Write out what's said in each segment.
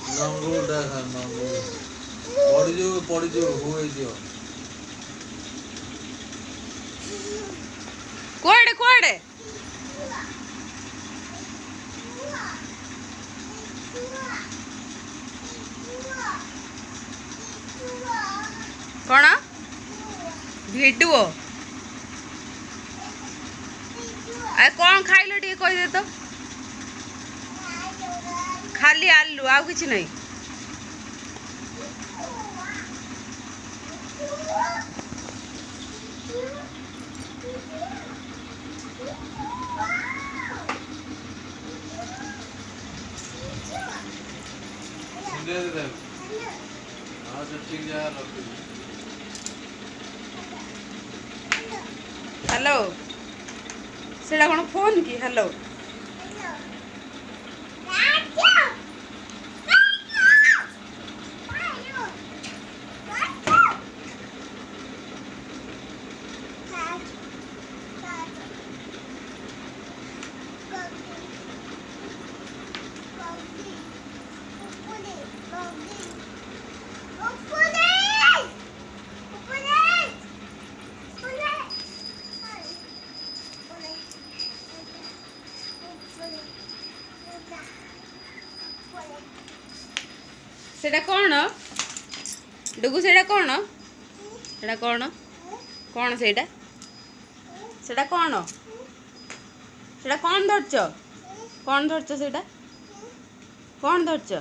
नंगुल देखा नंगुल पड़ी जो हुए जो कोड़े कोड़े कौन भिडुओ अरे कौन खाइल टे कही दे तो खाली आलू आउ किछि नहीं हेलो सेटा कौन फोन की हेलो सेटा कौन डुगु सेटा कौन सेटा कौन कौन सेटा सेटा कौन सेटा कौन धरच सेटा कौन धरच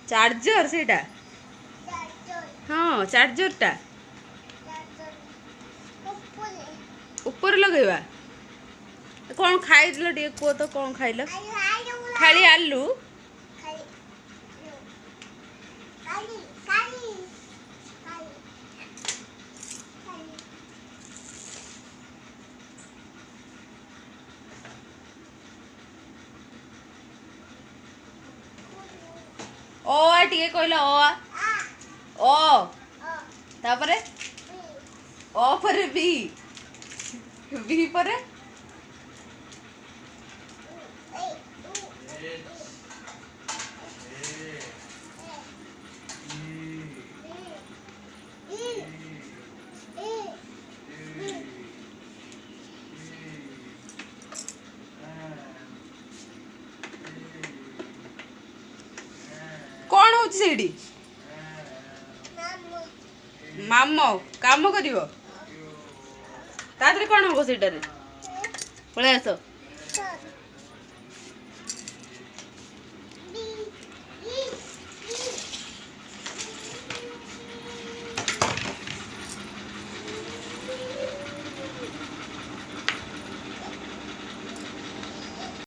चार्जर सेटा हाँ चार्जर टा ऊपर लगेवा कौन खाई टे कुह तो कौन खाइल खाली आलू ओ टे कहल ओ तापरे ओ पर बी बी पर कौन हो सीडी मामो काम करिवो तादरे कौन हो सीटारे पळे आसो